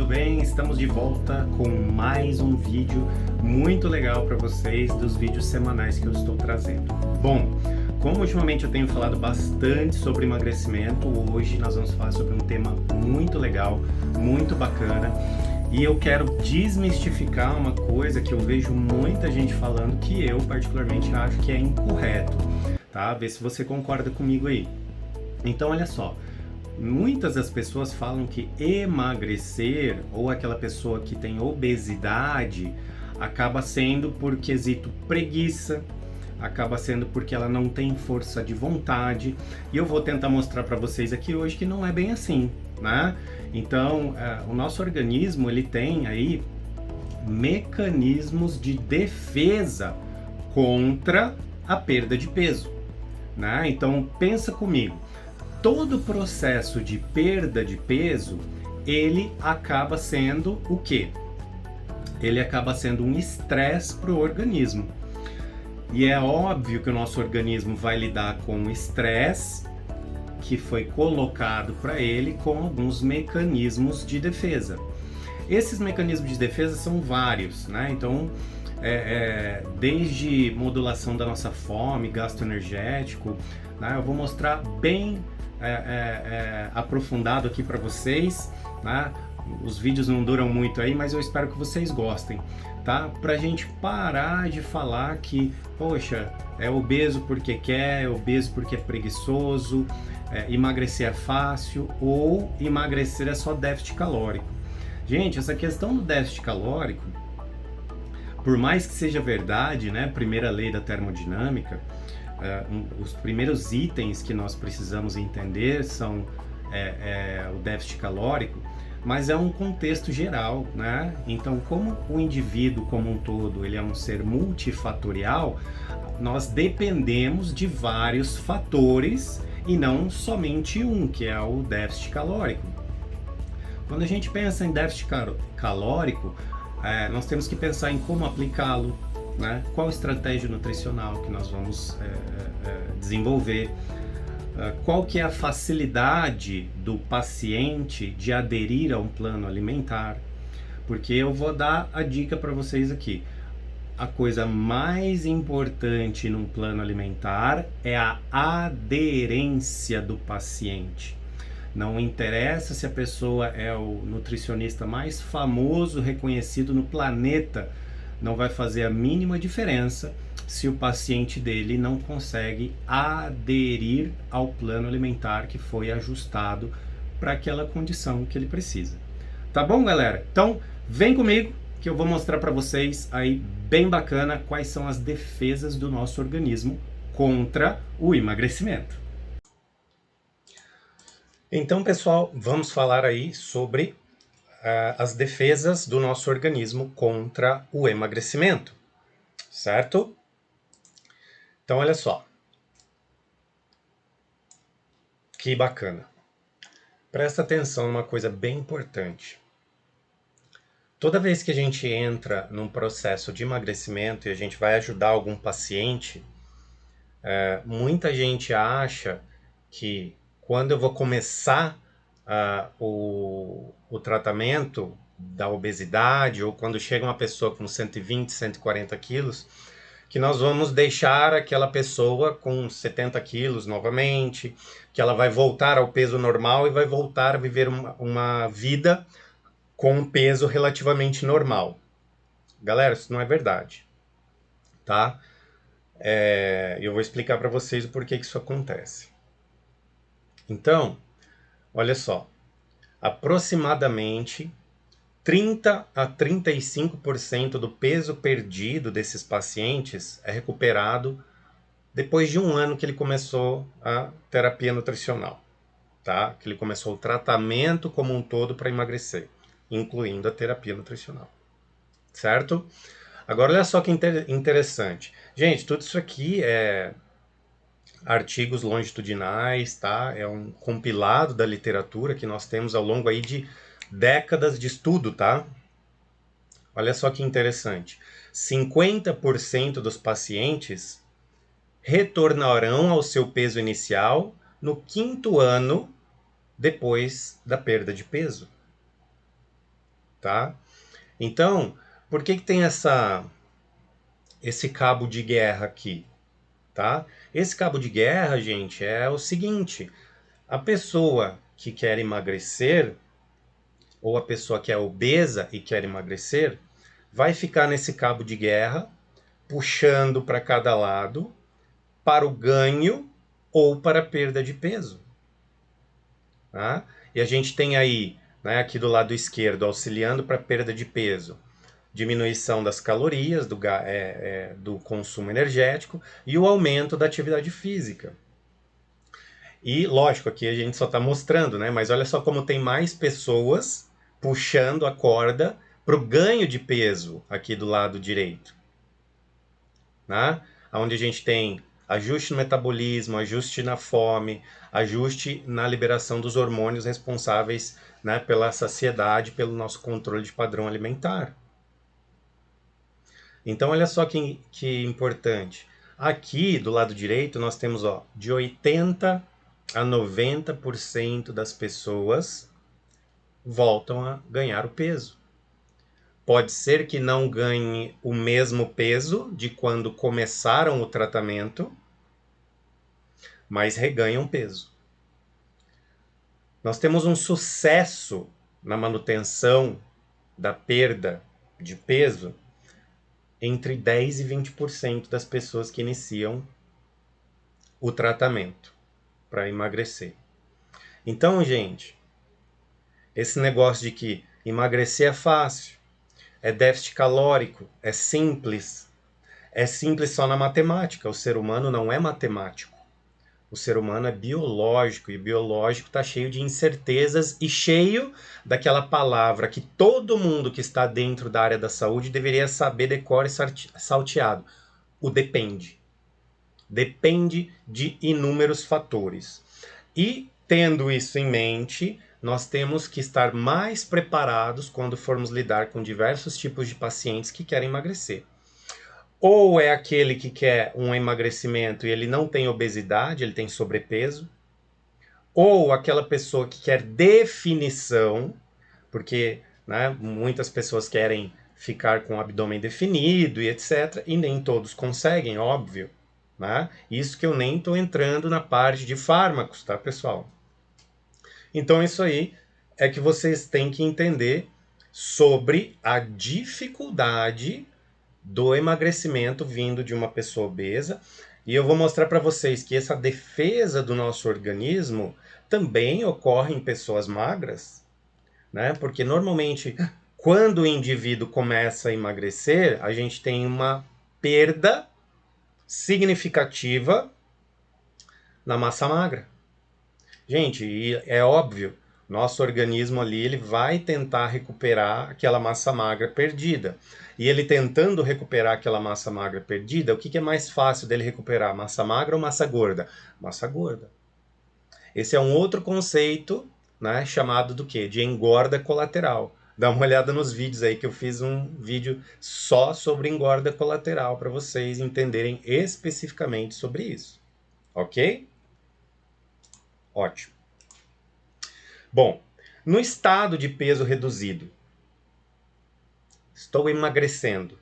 bem? Estamos de volta com mais um vídeo muito legal para vocês dos vídeos semanais que eu estou trazendo. Bom, como ultimamente eu tenho falado bastante sobre emagrecimento, hoje nós vamos falar sobre um tema muito legal, muito bacana, e eu quero desmistificar uma coisa que eu vejo muita gente falando que eu particularmente acho que é incorreto, tá? Vê se você concorda comigo aí. Então, olha só. Muitas das pessoas falam que emagrecer ou aquela pessoa que tem obesidade acaba sendo por quesito preguiça, acaba sendo porque ela não tem força de vontade, e eu vou tentar mostrar para vocês aqui hoje que não é bem assim, né? Então, o nosso organismo ele tem aí mecanismos de defesa contra a perda de peso, né? Então, pensa comigo. Todo processo de perda de peso, ele acaba sendo o quê? Ele acaba sendo um estresse para o organismo. E é óbvio que o nosso organismo vai lidar com o estresse que foi colocado para ele com alguns mecanismos de defesa. Esses mecanismos de defesa são vários, né? Então, desde modulação da nossa fome, gasto energético, né? Eu vou mostrar bem aprofundado aqui para vocês, né? Os vídeos não duram muito aí, mas eu espero que vocês gostem, tá? Pra gente parar de falar que, poxa, é obeso porque quer, é obeso porque é preguiçoso, emagrecer é fácil ou emagrecer é só déficit calórico. Gente, essa questão do déficit calórico, por mais que seja verdade, né? Primeira lei da termodinâmica, os primeiros itens que nós precisamos entender são o déficit calórico, mas é um contexto geral, né? Então, como o indivíduo como um todo ele é um ser multifatorial, nós dependemos de vários fatores e não somente um, que é o déficit calórico. Quando a gente pensa em déficit calórico, nós temos que pensar em como aplicá-lo, né? Qual estratégia nutricional que nós vamos desenvolver, qual que é a facilidade do paciente de aderir a um plano alimentar, porque eu vou dar a dica para vocês aqui. A coisa mais importante num plano alimentar é a aderência do paciente. Não interessa se a pessoa é o nutricionista mais famoso, reconhecido no planeta, não vai fazer a mínima diferença se o paciente dele não consegue aderir ao plano alimentar que foi ajustado para aquela condição que ele precisa. Tá bom, galera? Então, vem comigo que eu vou mostrar para vocês aí bem bacana quais são as defesas do nosso organismo contra o emagrecimento. Então, pessoal, vamos falar aí sobre as defesas do nosso organismo contra o emagrecimento, certo? Então, olha só. Que bacana. Presta atenção numa coisa bem importante. Toda vez que a gente entra num processo de emagrecimento e a gente vai ajudar algum paciente, muita gente acha que quando eu vou começar o tratamento da obesidade, ou quando chega uma pessoa com 120, 140 quilos, que nós vamos deixar aquela pessoa com 70 quilos novamente, que ela vai voltar ao peso normal e vai voltar a viver uma vida com um peso relativamente normal. Galera, isso não é verdade, tá? Eu vou explicar para vocês o porquê que isso acontece. Então, olha só, aproximadamente 30 a 35% do peso perdido desses pacientes é recuperado depois de um ano que ele começou a terapia nutricional, tá? Que ele começou o tratamento como um todo para emagrecer, incluindo a terapia nutricional, certo? Agora, olha só que interessante. Gente, tudo isso aqui é artigos longitudinais, tá? É um compilado da literatura que nós temos ao longo aí de décadas de estudo, tá? Olha só que interessante. 50% dos pacientes retornarão ao seu peso inicial no 5º ano depois da perda de peso. tá? Então, por que tem esse cabo de guerra aqui, tá? Esse cabo de guerra, gente, é o seguinte: a pessoa que quer emagrecer, ou a pessoa que é obesa e quer emagrecer, vai ficar nesse cabo de guerra, puxando para cada lado, para o ganho ou para a perda de peso. Tá? E a gente tem aí, né, aqui do lado esquerdo, auxiliando para a perda de peso, diminuição das calorias, do consumo energético e o aumento da atividade física. E, lógico, aqui a gente só está mostrando, né? Mas olha só como tem mais pessoas puxando a corda para o ganho de peso aqui do lado direito. Né? Onde a gente tem ajuste no metabolismo, ajuste na fome, ajuste na liberação dos hormônios responsáveis, né, pela saciedade, pelo nosso controle de padrão alimentar. Então, olha só que importante. Aqui, do lado direito, nós temos de 80% a 90% das pessoas voltam a ganhar o peso. Pode ser que não ganhe o mesmo peso de quando começaram o tratamento, mas reganham peso. Nós temos um sucesso na manutenção da perda de peso entre 10% e 20% das pessoas que iniciam o tratamento para emagrecer. Então, gente, esse negócio de que emagrecer é fácil, é déficit calórico, é simples só na matemática. O ser humano não é matemático. O ser humano é biológico, e o biológico está cheio de incertezas e cheio daquela palavra que todo mundo que está dentro da área da saúde deveria saber decor e salteado. O depende. Depende de inúmeros fatores. E, tendo isso em mente, nós temos que estar mais preparados quando formos lidar com diversos tipos de pacientes que querem emagrecer. Ou é aquele que quer um emagrecimento e ele não tem obesidade, ele tem sobrepeso. Ou aquela pessoa que quer definição, porque, né, muitas pessoas querem ficar com o abdômen definido e etc. E nem todos conseguem, óbvio. Né? Isso que eu nem estou entrando na parte de fármacos, tá, pessoal? Então isso aí é que vocês têm que entender sobre a dificuldade do emagrecimento vindo de uma pessoa obesa. E eu vou mostrar para vocês que essa defesa do nosso organismo também ocorre em pessoas magras, né? Porque normalmente, quando o indivíduo começa a emagrecer, a gente tem uma perda significativa na massa magra. Gente, e é óbvio, nosso organismo ali ele vai tentar recuperar aquela massa magra perdida. E ele tentando recuperar aquela massa magra perdida, o que é mais fácil dele recuperar? Massa magra ou massa gorda? Massa gorda. Esse é um outro conceito, né, chamado do quê? De engorda colateral. Dá uma olhada nos vídeos aí que eu fiz um vídeo só sobre engorda colateral para vocês entenderem especificamente sobre isso. Ok? Ótimo. Bom, no estado de peso reduzido, estou emagrecendo.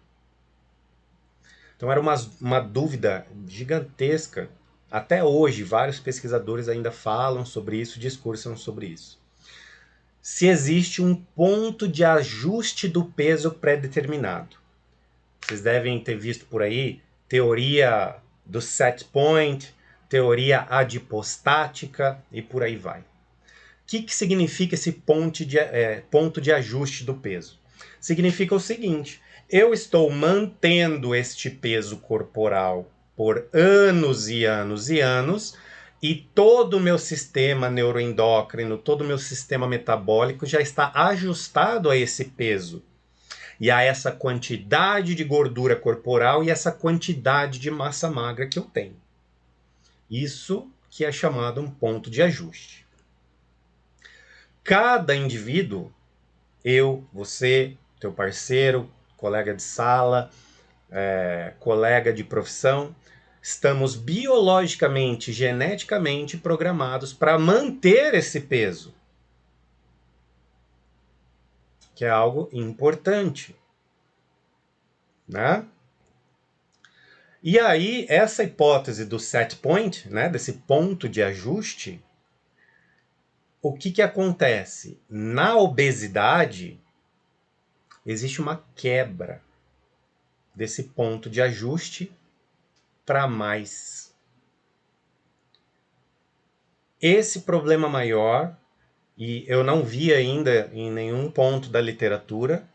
Então era uma dúvida gigantesca. Até hoje, vários pesquisadores ainda falam sobre isso, discursam sobre isso. Se existe um ponto de ajuste do peso pré-determinado. Vocês devem ter visto por aí teoria do set point, teoria adipostática e por aí vai. O que significa esse ponto de ajuste do peso? Significa o seguinte: eu estou mantendo este peso corporal por anos e anos e anos, e todo o meu sistema neuroendócrino, todo o meu sistema metabólico já está ajustado a esse peso e a essa quantidade de gordura corporal e essa quantidade de massa magra que eu tenho. Isso que é chamado um ponto de ajuste. Cada indivíduo, eu, você, teu parceiro, colega de sala, colega de profissão, estamos biologicamente, geneticamente programados para manter esse peso. que é algo importante, né? E aí, essa hipótese do set point, né, desse ponto de ajuste, o que acontece? Na obesidade, existe uma quebra desse ponto de ajuste para mais. Esse problema maior, e eu não vi ainda em nenhum ponto da literatura,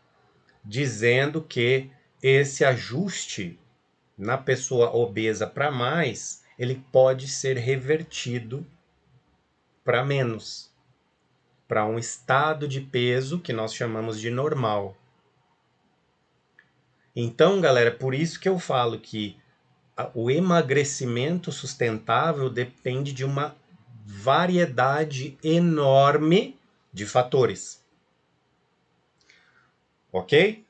dizendo que esse ajuste na pessoa obesa para mais, ele pode ser revertido para menos, para um estado de peso que nós chamamos de normal. Então, galera, por isso que eu falo que o emagrecimento sustentável depende de uma variedade enorme de fatores. Ok?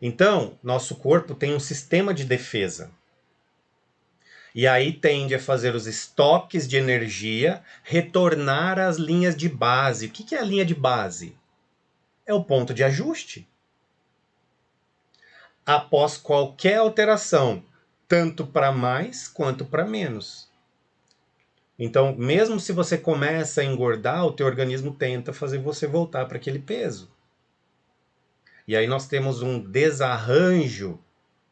Então, nosso corpo tem um sistema de defesa. E aí tende a fazer os estoques de energia retornar às linhas de base. O que é a linha de base? É o ponto de ajuste. Após qualquer alteração, tanto para mais quanto para menos. Então, mesmo se você começa a engordar, o teu organismo tenta fazer você voltar para aquele peso. E aí nós temos um desarranjo,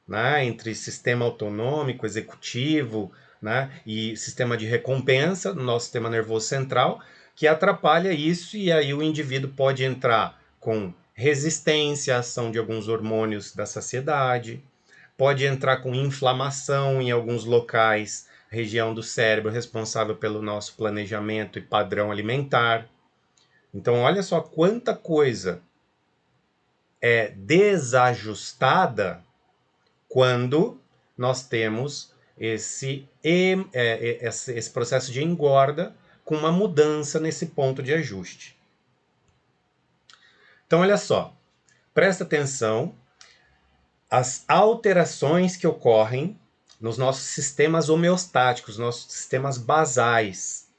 né, entre sistema autonômico, executivo, né, e sistema de recompensa no nosso sistema nervoso central, que atrapalha isso, e aí o indivíduo pode entrar com resistência à ação de alguns hormônios da saciedade, pode entrar com inflamação em alguns locais, região do cérebro responsável pelo nosso planejamento e padrão alimentar. Então, olha só quanta coisa é desajustada quando nós temos esse processo de engorda com uma mudança nesse ponto de ajuste. Então, olha só, presta atenção, as alterações que ocorrem nos nossos sistemas homeostáticos, nossos sistemas basais,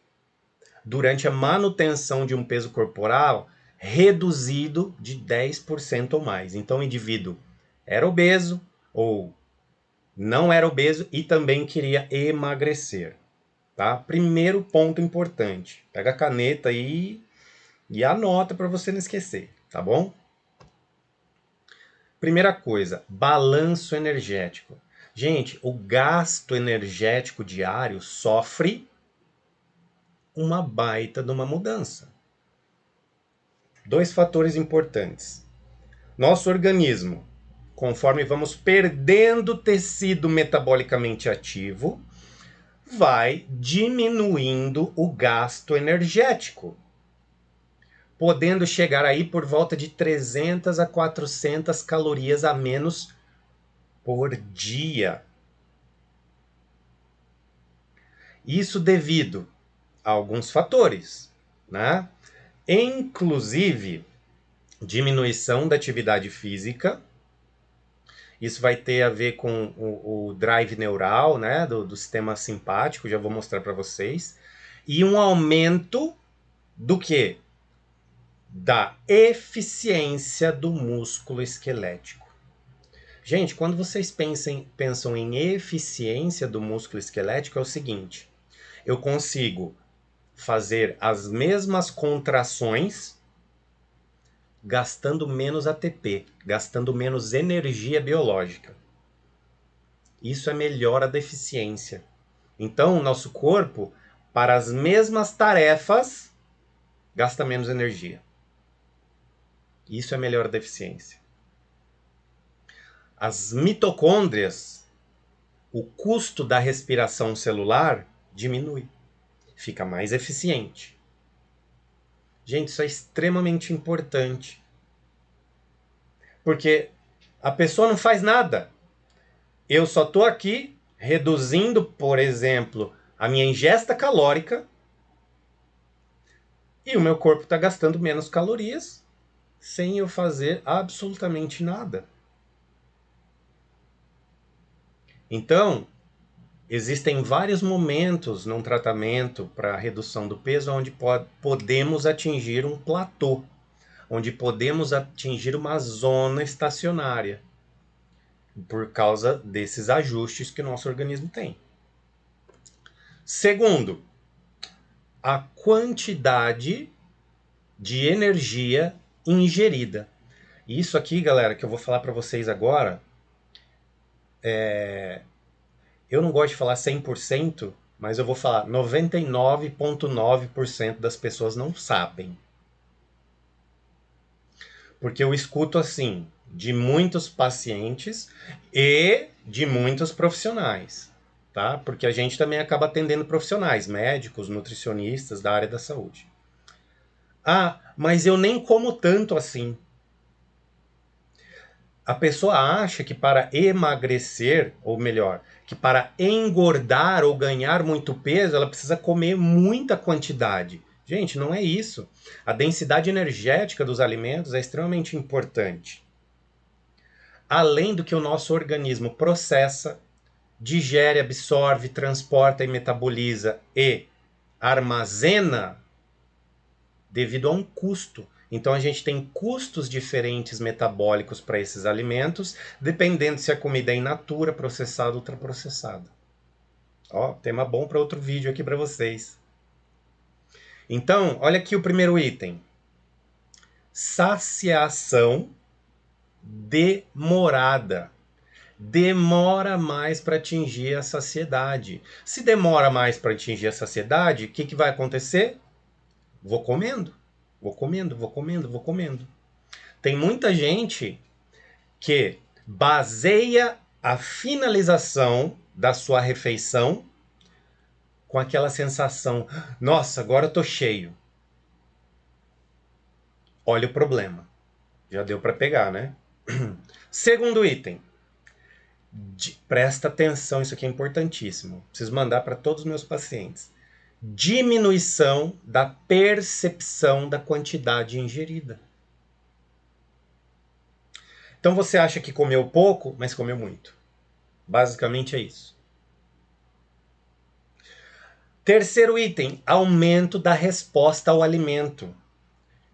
durante a manutenção de um peso corporal reduzido de 10% ou mais. Então, o indivíduo era obeso ou não era obeso e também queria emagrecer. Tá? Primeiro ponto importante. Pega a caneta aí e anota para você não esquecer, tá bom? Primeira coisa, balanço energético. Gente, o gasto energético diário sofre uma baita de uma mudança. Dois fatores importantes. Nosso organismo, conforme vamos perdendo tecido metabolicamente ativo, vai diminuindo o gasto energético, podendo chegar aí por volta de 300 a 400 calorias a menos por dia. Isso devido a alguns fatores, né? Inclusive diminuição da atividade física. Isso vai ter a ver com o drive neural, né, do sistema simpático, já vou mostrar para vocês. E um aumento do quê? Da eficiência do músculo esquelético. Gente, quando vocês pensam em eficiência do músculo esquelético, é o seguinte: eu consigo fazer as mesmas contrações gastando menos ATP, gastando menos energia biológica. Isso é melhora da eficiência. Então, o nosso corpo, para as mesmas tarefas, gasta menos energia. Isso é melhora da eficiência. As mitocôndrias, o custo da respiração celular diminui, fica mais eficiente. Gente, isso é extremamente importante. Porque a pessoa não faz nada. Eu só estou aqui reduzindo, por exemplo, a minha ingesta calórica e o meu corpo está gastando menos calorias sem eu fazer absolutamente nada. Então, existem vários momentos num tratamento para redução do peso onde podemos atingir um platô, onde podemos atingir uma zona estacionária por causa desses ajustes que o nosso organismo tem. Segundo, a quantidade de energia ingerida. Isso aqui, galera, que eu vou falar para vocês agora, eu não gosto de falar 100%, mas eu vou falar 99,9% das pessoas não sabem. Porque eu escuto assim, de muitos pacientes e de muitos profissionais, tá? Porque a gente também acaba atendendo profissionais, médicos, nutricionistas da área da saúde. Ah, mas eu nem como tanto assim. A pessoa acha que para emagrecer, ou melhor, que para engordar ou ganhar muito peso, ela precisa comer muita quantidade. Gente, não é isso. A densidade energética dos alimentos é extremamente importante. Além do que o nosso organismo processa, digere, absorve, transporta e metaboliza e armazena devido a um custo. Então a gente tem custos diferentes metabólicos para esses alimentos, dependendo se a comida é in natura, processada ou ultraprocessada. Ó, tema bom para outro vídeo aqui para vocês. Então, olha aqui o primeiro item. Saciação demorada. Demora mais para atingir a saciedade. Se demora mais para atingir a saciedade, o que vai acontecer? Vou comendo. Tem muita gente que baseia a finalização da sua refeição com aquela sensação, nossa, agora eu tô cheio. Olha o problema. Já deu para pegar, né? Segundo item. Presta atenção, isso aqui é importantíssimo. Preciso mandar para todos os meus pacientes. Diminuição da percepção da quantidade ingerida. Então você acha que comeu pouco, mas comeu muito. Basicamente é isso. Terceiro item, aumento da resposta ao alimento.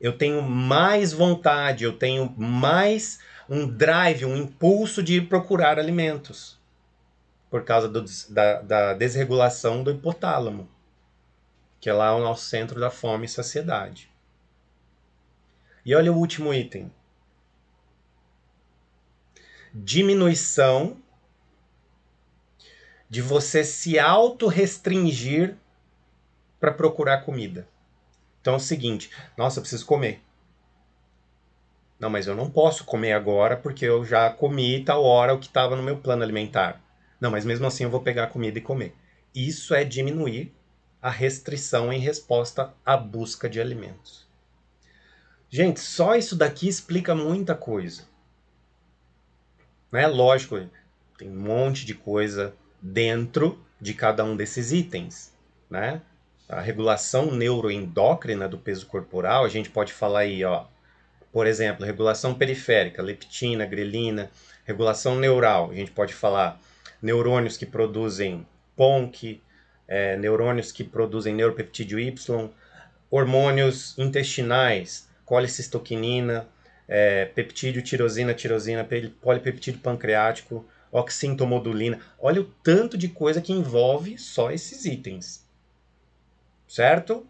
Eu tenho mais vontade, eu tenho mais um drive, um impulso de ir procurar alimentos. Por causa da desregulação do hipotálamo, que é lá o nosso centro da fome e saciedade. E olha o último item. Diminuição de você se auto-restringir para procurar comida. Então é o seguinte, nossa, eu preciso comer. Não, mas eu não posso comer agora porque eu já comi tal hora o que estava no meu plano alimentar. Não, mas mesmo assim eu vou pegar a comida e comer. Isso é diminuir a restrição em resposta à busca de alimentos. Gente, só isso daqui explica muita coisa. Né? Lógico, tem um monte de coisa dentro de cada um desses itens, né? A regulação neuroendócrina do peso corporal, a gente pode falar aí, ó, por exemplo, regulação periférica, leptina, grelina, regulação neural, a gente pode falar neurônios que produzem PONC, neurônios que produzem neuropeptídeo Y, hormônios intestinais, colicistoquinina, peptídeo, tirosina, polipeptídeo pancreático, oxintomodulina. Olha o tanto de coisa que envolve só esses itens. Certo?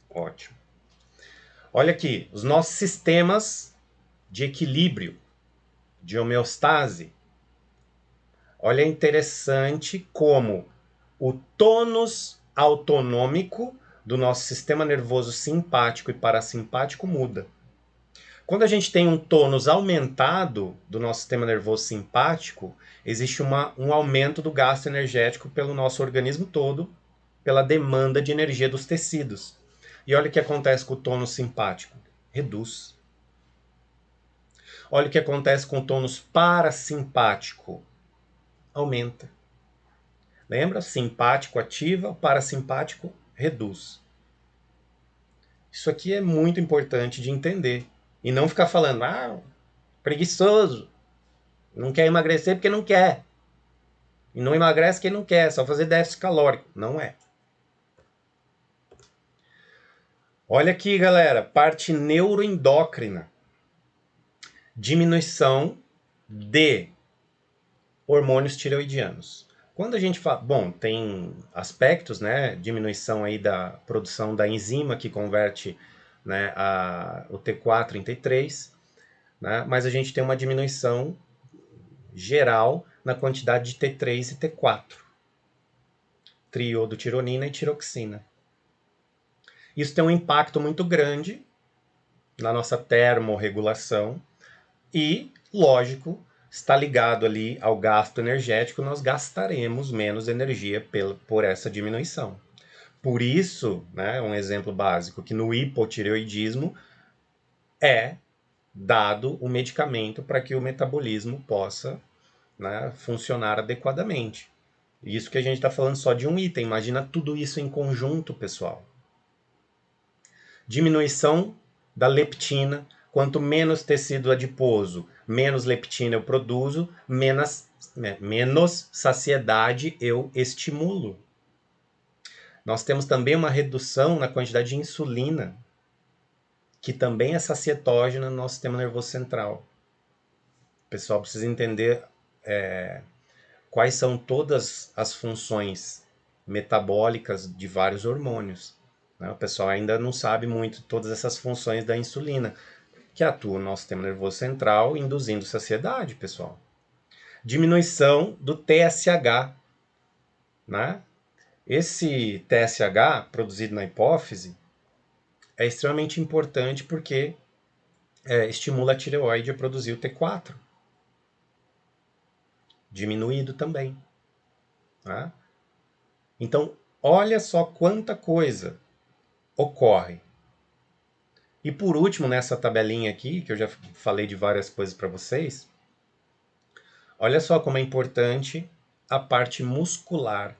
Ótimo. Olha aqui, os nossos sistemas de equilíbrio, de homeostase. Olha, é interessante como o tônus autonômico do nosso sistema nervoso simpático e parasimpático muda. Quando a gente tem um tônus aumentado do nosso sistema nervoso simpático, existe um aumento do gasto energético pelo nosso organismo todo, pela demanda de energia dos tecidos. E olha o que acontece com o tônus simpático. Reduz. Olha o que acontece com o tônus parasimpático. Aumenta. Lembra? Simpático ativa, parasimpático reduz. Isso aqui é muito importante de entender. E não ficar falando, preguiçoso. Não quer emagrecer porque não quer. E não emagrece quem não quer, só fazer déficit calórico. Não é. Olha aqui, galera, parte neuroendócrina. Diminuição de hormônios tireoidianos. Quando a gente fala, bom, tem aspectos, né, diminuição aí da produção da enzima que converte, né, o T4 em T3, né, mas a gente tem uma diminuição geral na quantidade de T3 e T4, triodotironina e tiroxina. Isso tem um impacto muito grande na nossa termorregulação e, lógico, está ligado ali ao gasto energético, nós gastaremos menos energia por essa diminuição. Por isso, né, um exemplo básico, que no hipotireoidismo é dado o medicamento para que o metabolismo possa, né, funcionar adequadamente. Isso que a gente está falando só de um item, imagina tudo isso em conjunto, pessoal. Diminuição da leptina. Quanto menos tecido adiposo, menos leptina eu produzo, menos saciedade eu estimulo. Nós temos também uma redução na quantidade de insulina, que também é sacietógena no nosso sistema nervoso central. O pessoal precisa entender quais são todas as funções metabólicas de vários hormônios. Né? O pessoal ainda não sabe muito todas essas funções da insulina, que atua no nosso sistema nervoso central, induzindo saciedade, pessoal. Diminuição do TSH, né? Esse TSH produzido na hipófise é extremamente importante porque estimula a tireoide a produzir o T4. Diminuído também. Né? Então, olha só quanta coisa ocorre. E por último, nessa tabelinha aqui, que eu já falei de várias coisas para vocês, olha só como é importante a parte muscular.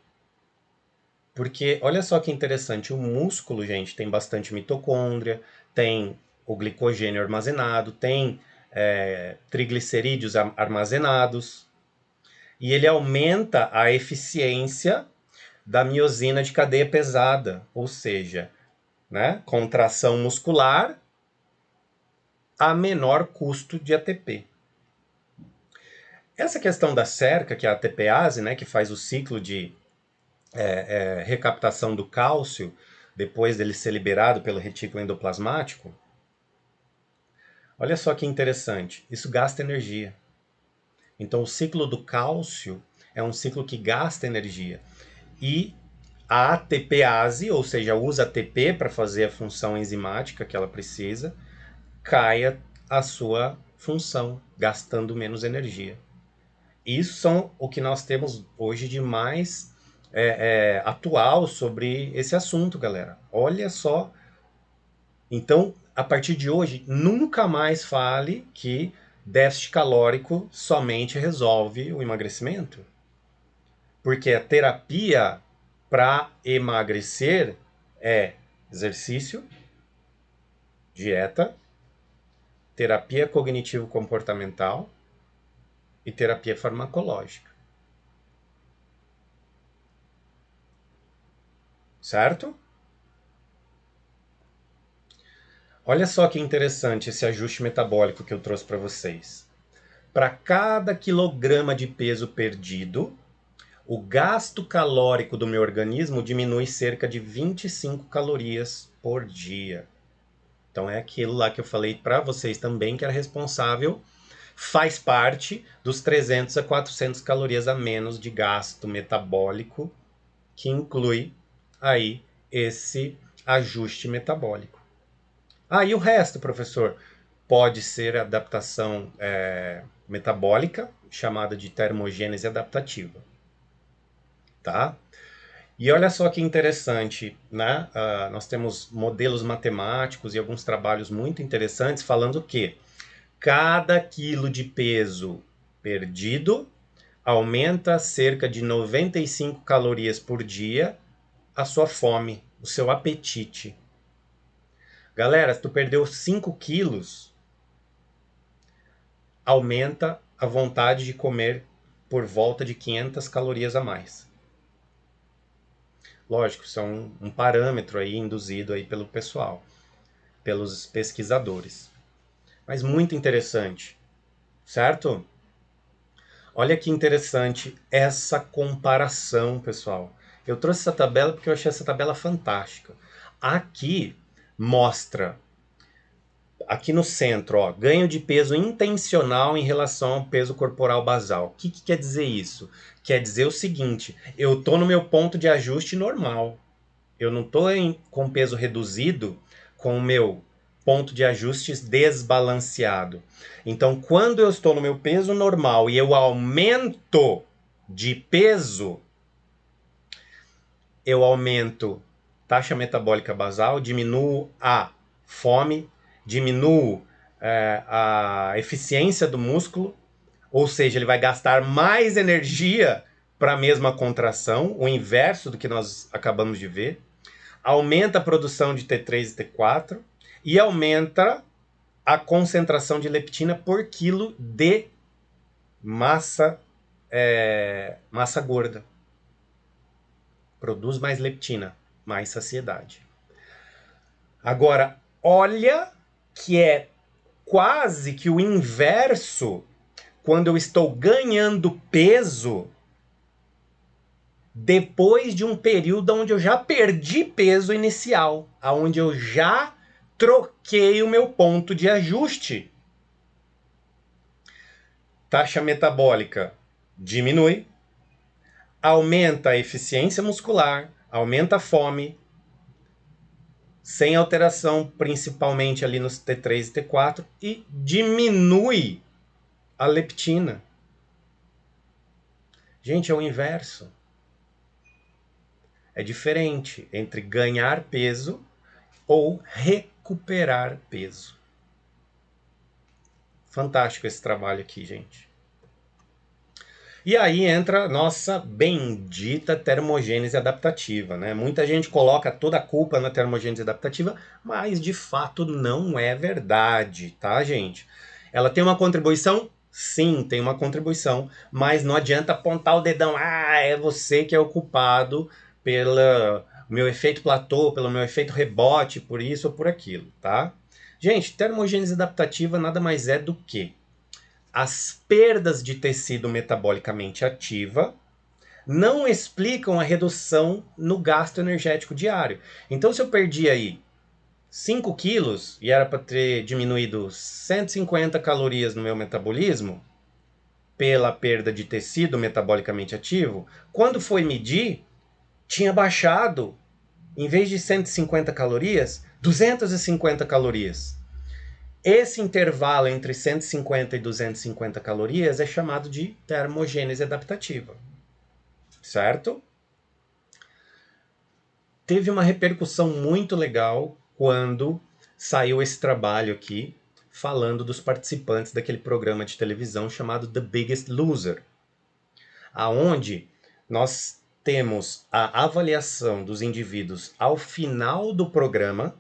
Porque olha só que interessante, o músculo, gente, tem bastante mitocôndria, tem o glicogênio armazenado, tem triglicerídeos armazenados, e ele aumenta a eficiência da miosina de cadeia pesada, ou seja, né, contração muscular a menor custo de ATP. Essa questão da cerca, que é a ATPase, né, que faz o ciclo de recaptação do cálcio, depois dele ser liberado pelo retículo endoplasmático, olha só que interessante, isso gasta energia. Então o ciclo do cálcio é um ciclo que gasta energia. E a ATPase, ou seja, usa ATP para fazer a função enzimática que ela precisa, caia a sua função, gastando menos energia. Isso são o que nós temos hoje de mais atual sobre esse assunto, galera. Olha só. Então, a partir de hoje, nunca mais fale que déficit calórico somente resolve o emagrecimento. Porque a terapia para emagrecer é exercício, dieta, terapia cognitivo-comportamental e terapia farmacológica. Certo? Olha só que interessante esse ajuste metabólico que eu trouxe para vocês. Para cada quilograma de peso perdido, o gasto calórico do meu organismo diminui cerca de 25 calorias por dia. Então é aquilo lá que eu falei para vocês também, que era responsável, faz parte dos 300 a 400 calorias a menos de gasto metabólico, que inclui aí esse ajuste metabólico. E o resto, professor? Pode ser adaptação metabólica, chamada de termogênese adaptativa. Tá? E olha só que interessante, né? Nós temos modelos matemáticos e alguns trabalhos muito interessantes falando que cada quilo de peso perdido aumenta cerca de 95 calorias por dia a sua fome, o seu apetite. Galera, se tu perdeu 5 quilos, aumenta a vontade de comer por volta de 500 calorias a mais. Lógico, isso é um parâmetro aí induzido aí pelo pessoal. pelos pesquisadores. Mas muito interessante, certo? Olha que interessante essa comparação, pessoal. Eu trouxe essa tabela porque eu achei essa tabela fantástica. Aqui mostra, aqui no centro, ó, ganho de peso intencional em relação ao peso corporal basal. O que quer dizer isso? Quer dizer o seguinte, eu estou no meu ponto de ajuste normal. Eu não estou com peso reduzido com o meu ponto de ajustes desbalanceado. Então, quando eu estou no meu peso normal e eu aumento de peso, eu aumento taxa metabólica basal, diminuo a fome, diminuo a eficiência do músculo, ou seja, ele vai gastar mais energia para a mesma contração, o inverso do que nós acabamos de ver. Aumenta a produção de T3 e T4 e aumenta a concentração de leptina por quilo de massa gorda. Produz mais leptina, mais saciedade. Agora, olha que é quase que o inverso quando eu estou ganhando peso depois de um período onde eu já perdi peso inicial, onde eu já troquei o meu ponto de ajuste. Taxa metabólica diminui, aumenta a eficiência muscular, aumenta a fome, sem alteração principalmente ali nos T3 e T4, e diminui a leptina. Gente, é o inverso. É diferente entre ganhar peso ou recuperar peso. Fantástico esse trabalho aqui, gente. E aí entra a nossa bendita termogênese adaptativa, né? Muita gente coloca toda a culpa na termogênese adaptativa, mas de fato não é verdade, tá, gente? Ela tem uma contribuição? Sim, tem uma contribuição, mas não adianta apontar o dedão, é você que é o culpado pelo meu efeito platô, pelo meu efeito rebote, por isso ou por aquilo, tá? Gente, termogênese adaptativa nada mais é do que as perdas de tecido metabolicamente ativa não explicam a redução no gasto energético diário. Então, se eu perdi aí 5 quilos e era para ter diminuído 150 calorias no meu metabolismo, pela perda de tecido metabolicamente ativo, quando foi medir, tinha baixado, em vez de 150 calorias, 250 calorias. Esse intervalo entre 150 e 250 calorias é chamado de termogênese adaptativa. Certo? Teve uma repercussão muito legal quando saiu esse trabalho aqui, falando dos participantes daquele programa de televisão chamado The Biggest Loser, aonde nós temos a avaliação dos indivíduos ao final do programa.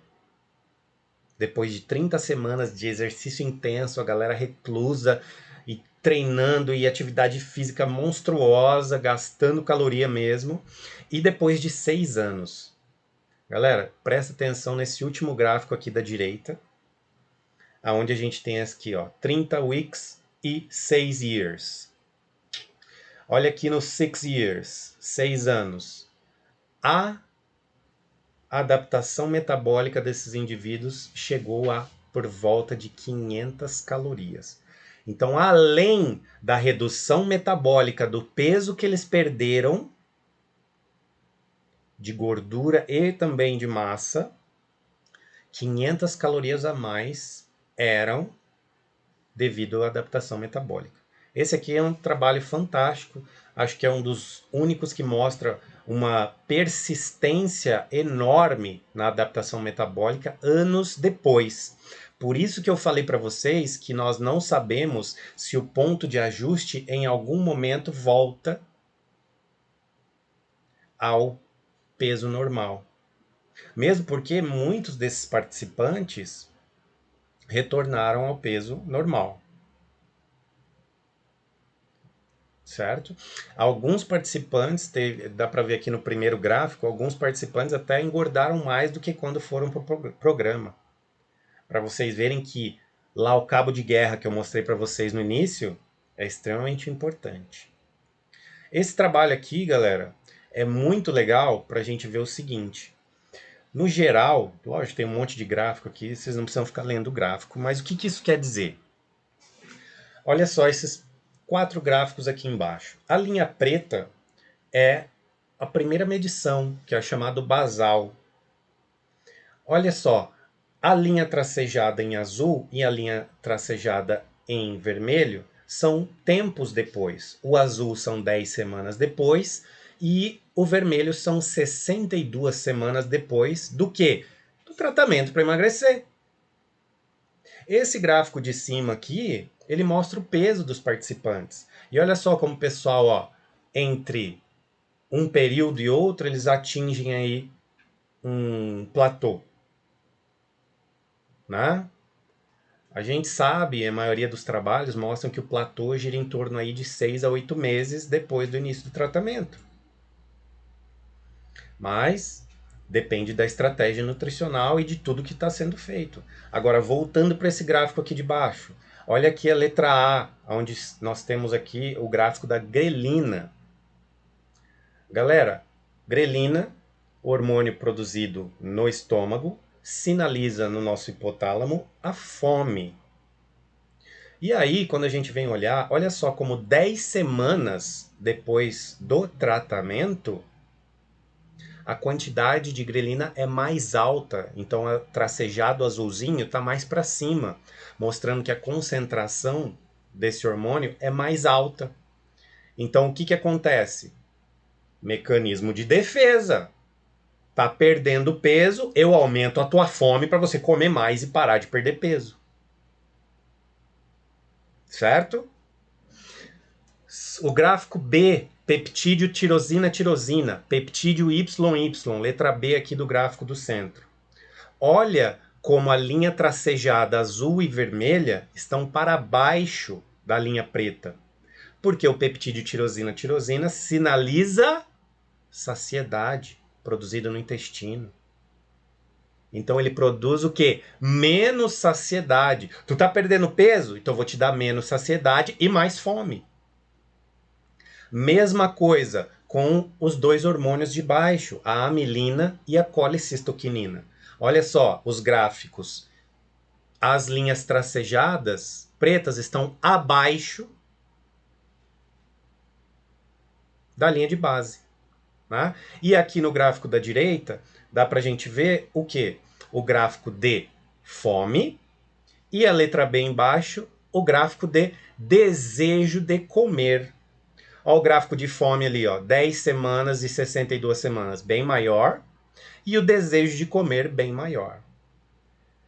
Depois de 30 semanas de exercício intenso, a galera reclusa e treinando e atividade física monstruosa, gastando caloria mesmo. E depois de 6 anos. Galera, presta atenção nesse último gráfico aqui da direita, onde a gente tem aqui, ó, 30 weeks e 6 years. Olha aqui nos 6 years, 6 anos. A adaptação metabólica desses indivíduos chegou a por volta de 500 calorias. Então, além da redução metabólica do peso que eles perderam, de gordura e também de massa, 500 calorias a mais eram devido à adaptação metabólica. Esse aqui é um trabalho fantástico, acho que é um dos únicos que mostra uma persistência enorme na adaptação metabólica anos depois. Por isso que eu falei para vocês que nós não sabemos se o ponto de ajuste em algum momento volta ao peso normal. Mesmo porque muitos desses participantes retornaram ao peso normal. Certo? Alguns participantes, dá para ver aqui no primeiro gráfico, alguns participantes até engordaram mais do que quando foram para o programa. para vocês verem que lá o cabo de guerra que eu mostrei para vocês no início é extremamente importante. Esse trabalho aqui, galera, é muito legal para a gente ver o seguinte. No geral, lógico, tem um monte de gráfico aqui, vocês não precisam ficar lendo o gráfico, mas o que, que isso quer dizer? Olha só esses 4 gráficos aqui embaixo. A linha preta é a primeira medição, que é chamado basal. Olha só, a linha tracejada em azul e a linha tracejada em vermelho são tempos depois. O azul são 10 semanas depois e o vermelho são 62 semanas depois do quê? Do tratamento para emagrecer. Esse gráfico de cima aqui, ele mostra o peso dos participantes. E olha só como o pessoal, ó, entre um período e outro, eles atingem aí um platô. Né? A gente sabe, a maioria dos trabalhos mostram que o platô gira em torno aí de 6 a 8 meses depois do início do tratamento. Mas depende da estratégia nutricional e de tudo que está sendo feito. Agora, voltando para esse gráfico aqui de baixo, olha aqui a letra A, onde nós temos aqui o gráfico da grelina. Galera, grelina, hormônio produzido no estômago, sinaliza no nosso hipotálamo a fome. E aí, quando a gente vem olhar, olha só como 10 semanas depois do tratamento, a quantidade de grelina é mais alta. Então, o tracejado azulzinho está mais para cima, mostrando que a concentração desse hormônio é mais alta. Então, o que, que acontece? Mecanismo de defesa. Tá perdendo peso, eu aumento a tua fome para você comer mais e parar de perder peso. Certo? O gráfico B, peptídeo tirosina, tirosina, peptídeo YY, letra B aqui do gráfico do centro. Olha como a linha tracejada azul e vermelha estão para baixo da linha preta. Porque o peptídeo tirosina, tirosina sinaliza saciedade produzida no intestino. Então ele produz o quê? Menos saciedade. Tu tá perdendo peso? Então eu vou te dar menos saciedade e mais fome. Mesma coisa com os 2 hormônios de baixo, a amilina e a colicistoquinina. Olha só os gráficos. As linhas tracejadas pretas estão abaixo da linha de base. Né? E aqui no gráfico da direita, dá para a gente ver o quê? O gráfico de fome e a letra B embaixo, o gráfico de desejo de comer. Olha o gráfico de fome ali, ó, 10 semanas e 62 semanas, bem maior, e o desejo de comer bem maior.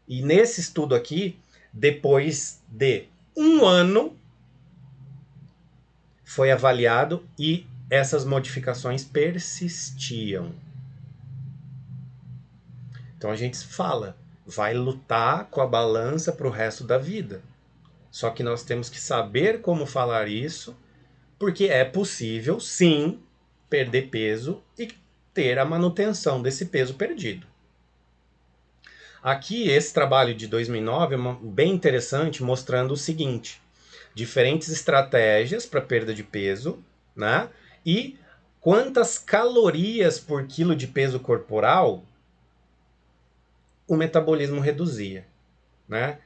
E nesse estudo aqui, depois de 1 ano, foi avaliado e essas modificações persistiam. Então a gente fala, vai lutar com a balança para o resto da vida. Só que nós temos que saber como falar isso, porque é possível, sim, perder peso e ter a manutenção desse peso perdido. Aqui, esse trabalho de 2009 é bem interessante, mostrando o seguinte, diferentes estratégias para perda de peso, né? E quantas calorias por quilo de peso corporal o metabolismo reduzia, né?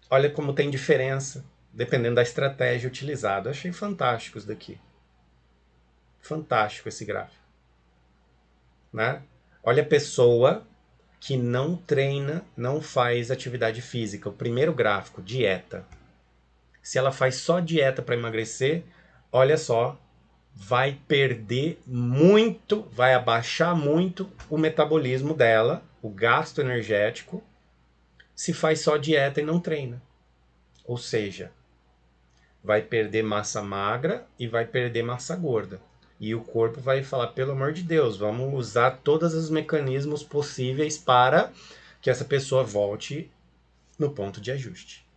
Olha como tem diferença, dependendo da estratégia utilizada. Eu achei fantástico isso daqui. Fantástico esse gráfico. Né? Olha a pessoa que não treina, não faz atividade física. O primeiro gráfico, dieta. Se ela faz só dieta para emagrecer, olha só, vai perder muito, vai abaixar muito o metabolismo dela, o gasto energético, se faz só dieta e não treina. Ou seja, vai perder massa magra e vai perder massa gorda. E o corpo vai falar, pelo amor de Deus, vamos usar todos os mecanismos possíveis para que essa pessoa volte no ponto de ajuste.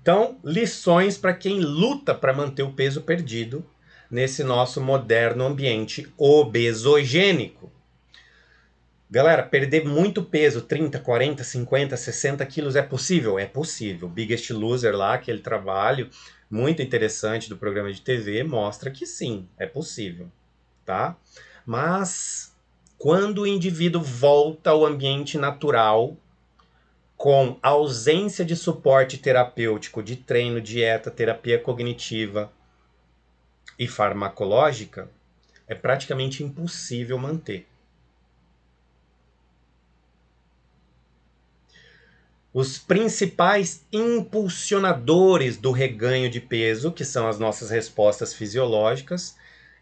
Então, lições para quem luta para manter o peso perdido nesse nosso moderno ambiente obesogênico. Galera, perder muito peso, 30, 40, 50, 60 quilos, é possível? É possível. Biggest Loser lá, aquele trabalho muito interessante do programa de TV, mostra que sim, é possível, tá? Mas quando o indivíduo volta ao ambiente natural, com ausência de suporte terapêutico, de treino, dieta, terapia cognitiva e farmacológica, é praticamente impossível manter. Os principais impulsionadores do reganho de peso, que são as nossas respostas fisiológicas,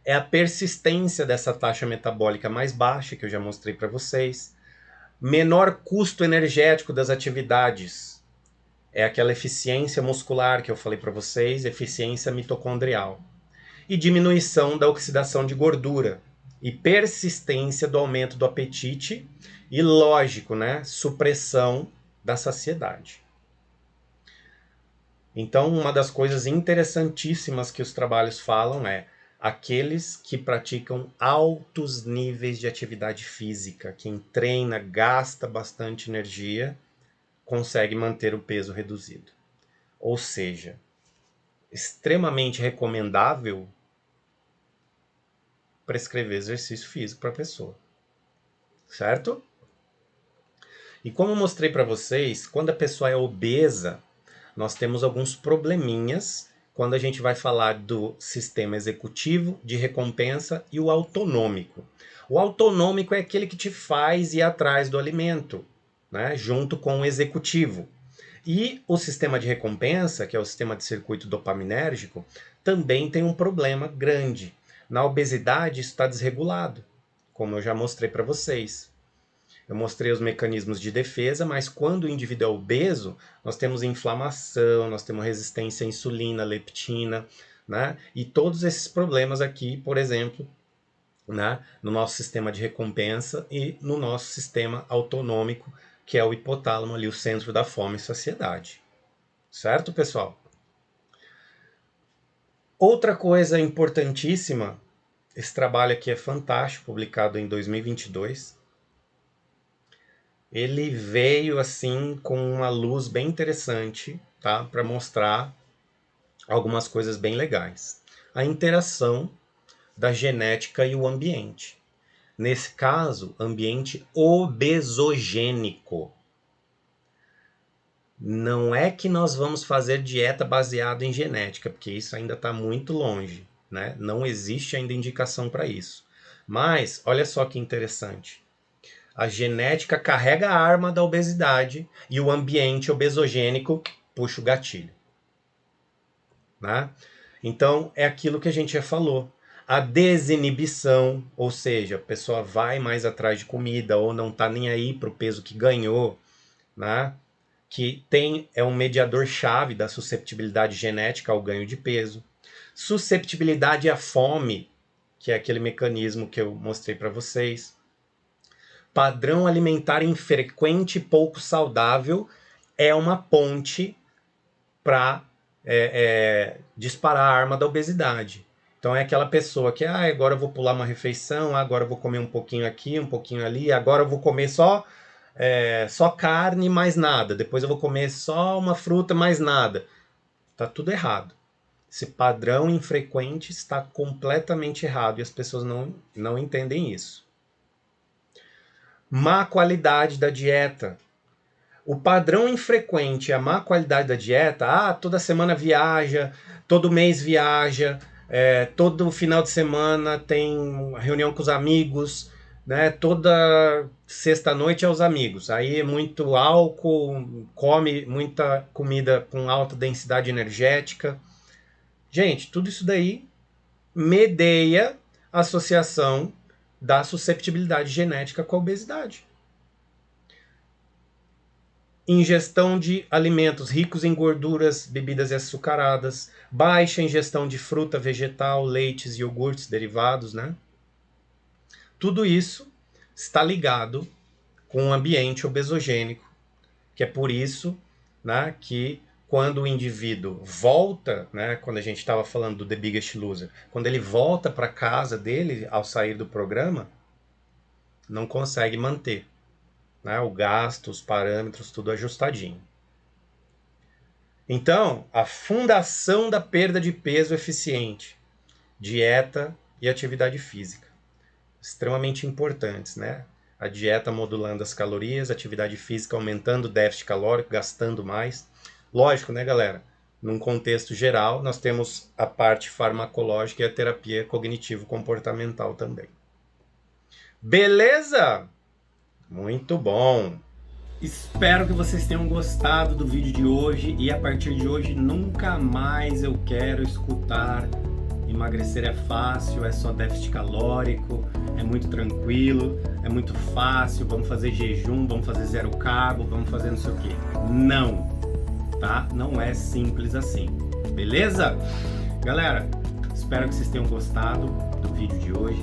é a persistência dessa taxa metabólica mais baixa, que eu já mostrei para vocês, menor custo energético das atividades, é aquela eficiência muscular que eu falei para vocês, eficiência mitocondrial, e diminuição da oxidação de gordura, e persistência do aumento do apetite, e lógico, né, supressão da saciedade. Então, uma das coisas interessantíssimas que os trabalhos falam é aqueles que praticam altos níveis de atividade física, quem treina, gasta bastante energia, consegue manter o peso reduzido. Ou seja, extremamente recomendável prescrever exercício físico para a pessoa, certo? E como eu mostrei para vocês, quando a pessoa é obesa, nós temos alguns probleminhas quando a gente vai falar do sistema executivo, de recompensa e o autonômico. O autonômico é aquele que te faz ir atrás do alimento, né, junto com o executivo. E o sistema de recompensa, que é o sistema de circuito dopaminérgico, também tem um problema grande. Na obesidade, isso está desregulado, como eu já mostrei para vocês. Eu mostrei os mecanismos de defesa, mas quando o indivíduo é obeso, nós temos inflamação, nós temos resistência à insulina, leptina, né? E todos esses problemas aqui, por exemplo, né, no nosso sistema de recompensa e no nosso sistema autonômico, que é o hipotálamo ali, o centro da fome e saciedade. Certo, pessoal? Outra coisa importantíssima, esse trabalho aqui é fantástico, publicado em 2022. Ele veio assim com uma luz bem interessante, tá? Para mostrar algumas coisas bem legais. A interação da genética e o ambiente. Nesse caso, ambiente obesogênico. Não é que nós vamos fazer dieta baseada em genética, porque isso ainda está muito longe, né? Não existe ainda indicação para isso. Mas, olha só que interessante. A genética carrega a arma da obesidade e o ambiente obesogênico puxa o gatilho. Né? Então, é aquilo que a gente já falou. A desinibição, ou seja, a pessoa vai mais atrás de comida ou não está nem aí para o peso que ganhou, né? Que é um mediador chave da susceptibilidade genética ao ganho de peso. Susceptibilidade à fome, que é aquele mecanismo que eu mostrei para vocês. Padrão alimentar infrequente e pouco saudável é uma ponte para disparar a arma da obesidade. Então é aquela pessoa que, agora eu vou pular uma refeição, agora eu vou comer um pouquinho aqui, um pouquinho ali, agora eu vou comer só carne, mais nada. Depois eu vou comer só uma fruta, mais nada. Tá tudo errado. Esse padrão infrequente está completamente errado e as pessoas não entendem isso. Má qualidade da dieta. O padrão infrequente, a má qualidade da dieta, toda semana viaja, todo mês viaja, todo final de semana tem reunião com os amigos, né? Toda sexta-noite é os amigos. Aí é muito álcool, come muita comida com alta densidade energética. Gente, tudo isso daí medeia a associação da susceptibilidade genética com a obesidade. Ingestão de alimentos ricos em gorduras, bebidas açucaradas, baixa ingestão de fruta, vegetal, leites, iogurtes, derivados, né? Tudo isso está ligado com um ambiente obesogênico, que é por isso, né, que quando o indivíduo volta, né, quando a gente estava falando do The Biggest Loser, quando ele volta para casa dele ao sair do programa, não consegue manter, né? O gasto, os parâmetros, tudo ajustadinho. Então, a fundação da perda de peso eficiente, dieta e atividade física, extremamente importantes, né? A dieta modulando as calorias, a atividade física aumentando o déficit calórico, gastando mais. Lógico, né, galera? Num contexto geral, nós temos a parte farmacológica e a terapia cognitivo-comportamental também. Beleza? Muito bom! Espero que vocês tenham gostado do vídeo de hoje e a partir de hoje nunca mais eu quero escutar emagrecer é fácil, é só déficit calórico, é muito tranquilo, é muito fácil, vamos fazer jejum, vamos fazer zero carbo, vamos fazer não sei o que. Não, tá? Não é simples assim, beleza? Galera, espero que vocês tenham gostado do vídeo de hoje,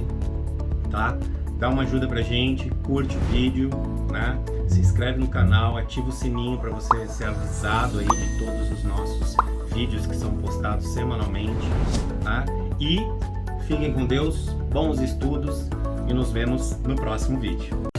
tá? Dá uma ajuda pra gente, curte o vídeo, né? Se inscreve no canal, ativa o sininho para você ser avisado aí de todos os nossos vídeos que são postados semanalmente, tá? E fiquem com Deus, bons estudos e nos vemos no próximo vídeo.